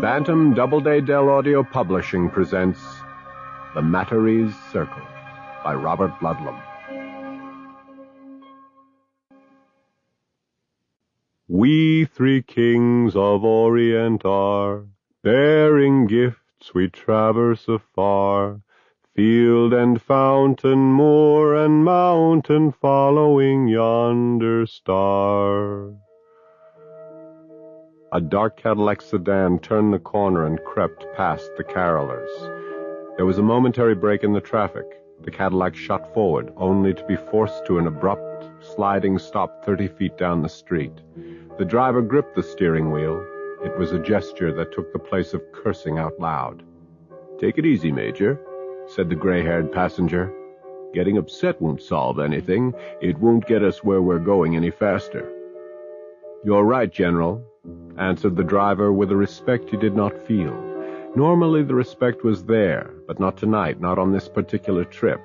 Bantam Doubleday Dell Audio Publishing presents The Matarese Circle by Robert Ludlum. We three kings of Orient are, bearing gifts we traverse afar, field and fountain, moor and mountain, following yonder star. A dark Cadillac sedan turned the corner and crept past the carolers. There was a momentary break in the traffic. The Cadillac shot forward, only to be forced to an abrupt, sliding stop 30 feet down the street. The driver gripped the steering wheel. It was a gesture that took the place of cursing out loud. "Take it easy, Major," said the gray-haired passenger. "Getting upset won't solve anything. It won't get us where we're going any faster." "You're right, General," answered the driver with a respect he did not feel. Normally the respect was there, but not tonight, not on this particular trip.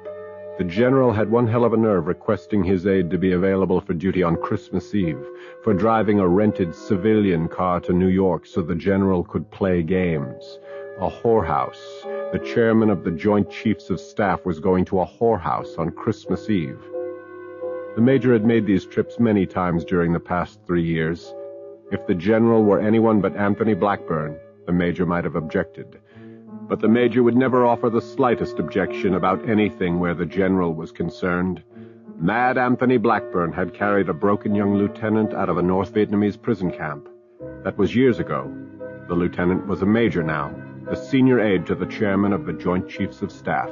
The general had one hell of a nerve requesting his aide to be available for duty on Christmas Eve, for driving a rented civilian car to New York so the general could play games. A whorehouse. The chairman of the Joint Chiefs of Staff was going to a whorehouse on Christmas Eve. The major had made these trips many times during the past 3 years. If the general were anyone but Anthony Blackburn, the major might have objected. But the major would never offer the slightest objection about anything where the general was concerned. Mad Anthony Blackburn had carried a broken young lieutenant out of a North Vietnamese prison camp. That was years ago. The lieutenant was a major now, the senior aide to the chairman of the Joint Chiefs of Staff.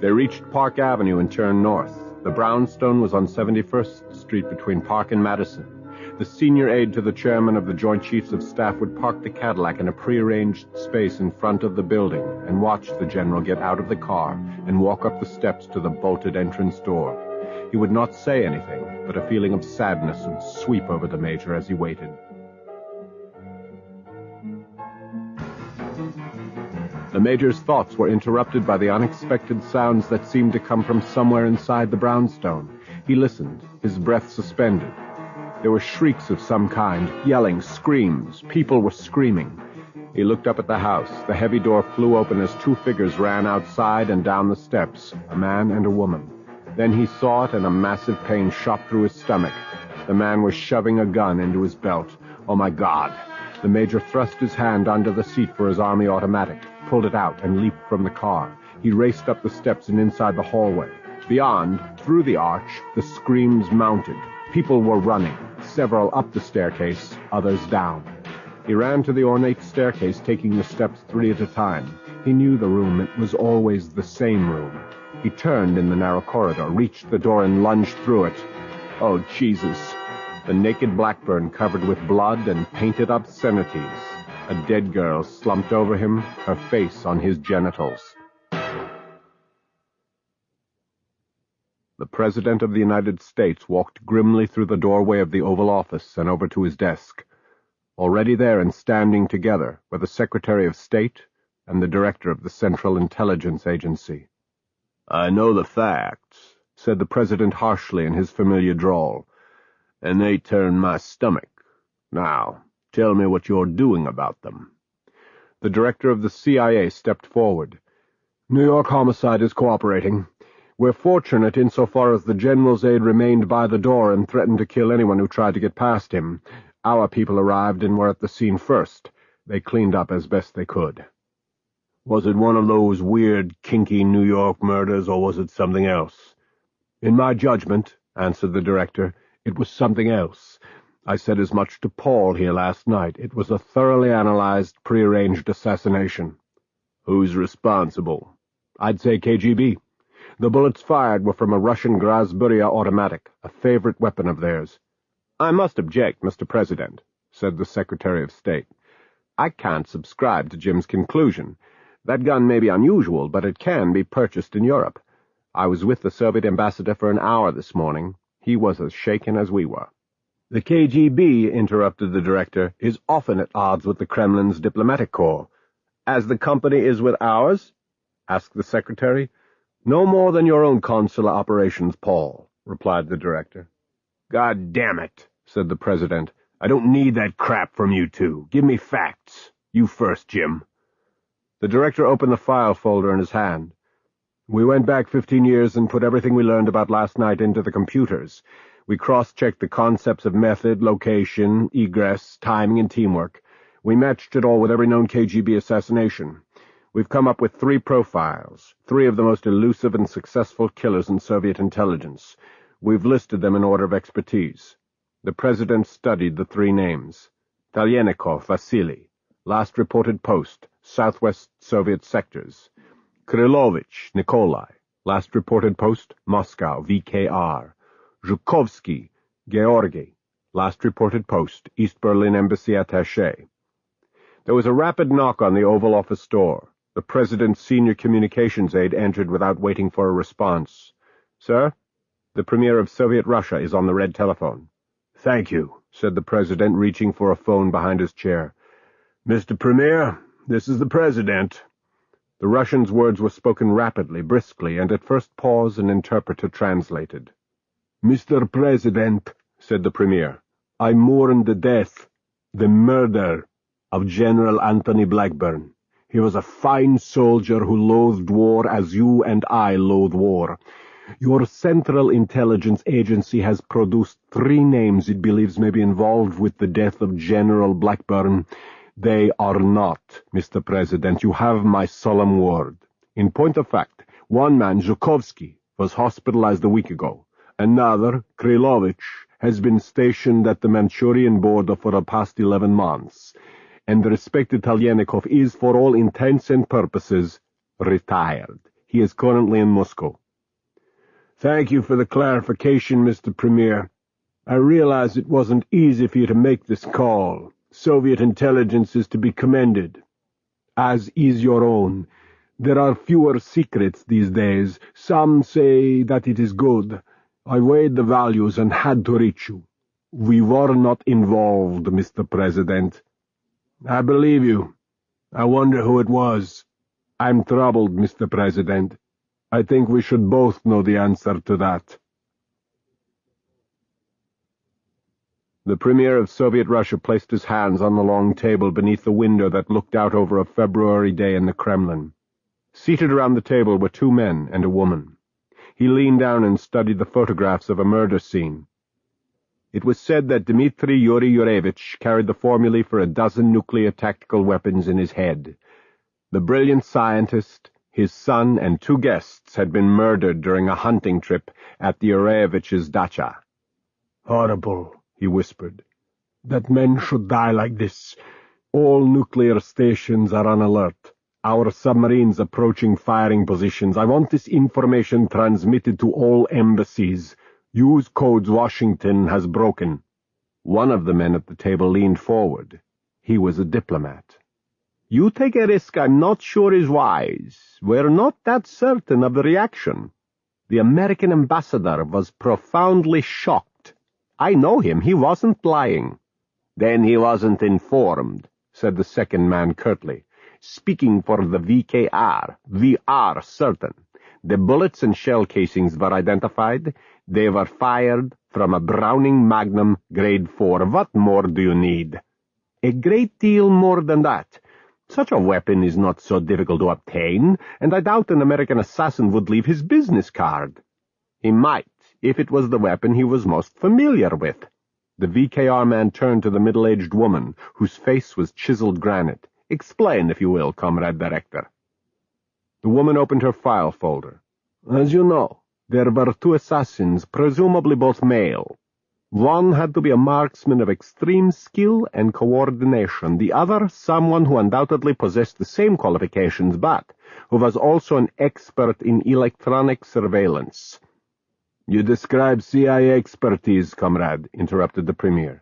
They reached Park Avenue and turned north. The brownstone was on 71st Street between Park and Madison. The senior aide to the chairman of the Joint Chiefs of Staff would park the Cadillac in a prearranged space in front of the building and watch the general get out of the car and walk up the steps to the bolted entrance door. He would not say anything, but a feeling of sadness would sweep over the major as he waited. The major's thoughts were interrupted by the unexpected sounds that seemed to come from somewhere inside the brownstone. He listened, his breath suspended. There were shrieks of some kind, yelling, screams. People were screaming. He looked up at the house. The heavy door flew open as two figures ran outside and down the steps, a man and a woman. Then he saw it, and a massive pain shot through his stomach. The man was shoving a gun into his belt. Oh, my God! The major thrust his hand under the seat for his army automatic, pulled it out, and leaped from the car. He raced up the steps and inside the hallway. Beyond, through the arch, the screams mounted. People were running, several up the staircase, others down. He ran to the ornate staircase, taking the steps 3 at a time. He knew the room. It was always the same room. He turned in the narrow corridor, reached the door, and lunged through it. Oh, Jesus! The naked Blackburn covered with blood and painted obscenities. A dead girl slumped over him, her face on his genitals. The President of the United States walked grimly through the doorway of the Oval Office and over to his desk. Already there and standing together were the Secretary of State and the Director of the Central Intelligence Agency. "I know the facts," said the President harshly in his familiar drawl, "and they turn my stomach. Now, tell me what you're doing about them." The Director of the CIA stepped forward. "New York Homicide is cooperating. We're fortunate insofar as the general's aide remained by the door and threatened to kill anyone who tried to get past him. Our people arrived and were at the scene first. They cleaned up as best they could." "Was it one of those weird, kinky New York murders, or was it something else?" "In my judgment," answered the director, "it was something else. I said as much to Paul here last night. It was a thoroughly analyzed, prearranged assassination." "Who's responsible?" "I'd say KGB. The bullets fired were from a Russian Grasburya automatic, a favorite weapon of theirs." "I must object, Mr. President," said the Secretary of State. "I can't subscribe to Jim's conclusion. That gun may be unusual, but it can be purchased in Europe. I was with the Soviet ambassador for an hour this morning. He was as shaken as we were." "The KGB," interrupted the director, "is often at odds with the Kremlin's diplomatic corps." "As the company is with ours?" asked the secretary. "No more than your own consular operations, Paul," replied the director. "God damn it," said the president. "I don't need that crap from you two. Give me facts. You first, Jim. The director opened the file folder in his hand. We went back 15 years and put everything we learned about last night into the computers. We cross-checked the concepts of method, location, egress, timing, and teamwork. We matched it all with every known KGB assassination. We've come up with 3 profiles, 3 of the most elusive and successful killers in Soviet intelligence. We've listed them in order of expertise. The president studied the 3 names. Talaniekov, Vasily, last reported post, Southwest Soviet sectors. Krylovich, Nikolai, last reported post, Moscow, VKR. Zhukovsky, Georgy, last reported post, East Berlin Embassy Attaché. There was a rapid knock on the Oval Office door. The president's senior communications aide entered without waiting for a response. "Sir, the Premier of Soviet Russia is on the red telephone." "Thank you," said the president, reaching for a phone behind his chair. "Mr. Premier, this is the president." The Russian's words were spoken rapidly, briskly, and at first pause an interpreter translated. "Mr. President," said the Premier, "I mourn the death, the murder, of General Anthony Blackburn. He was a fine soldier who loathed war as you and I loathe war. Your Central Intelligence Agency has produced 3 names it believes may be involved with the death of General Blackburn. They are not, Mr. President. You have my solemn word. In point of fact, one man, Zhukovsky, was hospitalized a week ago. Another, Krylovich, has been stationed at the Manchurian border for the past 11 months. And the respected Talaniekov is, for all intents and purposes, retired. He is currently in Moscow." "Thank you for the clarification, Mr. Premier. I realize it wasn't easy for you to make this call. Soviet intelligence is to be commended, as is your own. There are fewer secrets these days. Some say that it is good. I weighed the values and had to reach you. We were not involved, Mr. President." "I believe you. I wonder who it was." "I'm troubled, Mr. President. I think we should both know the answer to that." The Premier of Soviet Russia placed his hands on the long table beneath the window that looked out over a February day in the Kremlin. Seated around the table were 2 men and a woman. He leaned down and studied the photographs of a murder scene. It was said that Dmitry Yurievich carried the formulae for a dozen nuclear tactical weapons in his head. The brilliant scientist, his son, and 2 guests had been murdered during a hunting trip at the Yurevich's dacha. "Horrible," he whispered. "That men should die like this. All nuclear stations are on alert. Our submarines approaching firing positions. I want this information transmitted to all embassies. Use codes Washington has broken." One of the men at the table leaned forward. He was a diplomat. "You take a risk I'm not sure is wise. We're not that certain of the reaction." The American ambassador was profoundly shocked. "I know him. He wasn't lying." "Then he wasn't informed," said the second man curtly. "Speaking for the VKR, we are certain. The bullets and shell casings were identified. They were fired from a Browning Magnum Grade 4. What more do you need?" "A great deal more than that. Such a weapon is not so difficult to obtain, and I doubt an American assassin would leave his business card." "He might, if it was the weapon he was most familiar with." The VKR man turned to the middle-aged woman, whose face was chiseled granite. "Explain, if you will, Comrade Director." The woman opened her file folder. "As you know, there were 2 assassins, presumably both male. One had to be a marksman of extreme skill and coordination, the other someone who undoubtedly possessed the same qualifications, but who was also an expert in electronic surveillance." "You describe CIA expertise, comrade," interrupted the Premier.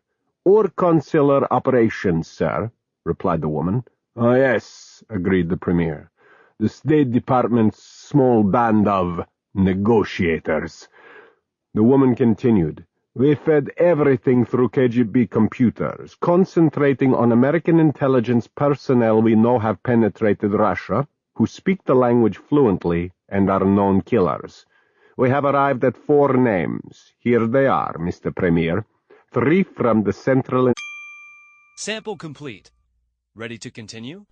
"Or consular operations, sir," replied the woman. "Oh, yes," agreed the Premier. "The State Department's small band of negotiators." The woman continued. "We fed everything through KGB computers, concentrating on American intelligence personnel we know have penetrated Russia, who speak the language fluently and are known killers. We have arrived at 4 names. Here they are, Mr. Premier. 3 from the Central... Sample complete. Ready to continue?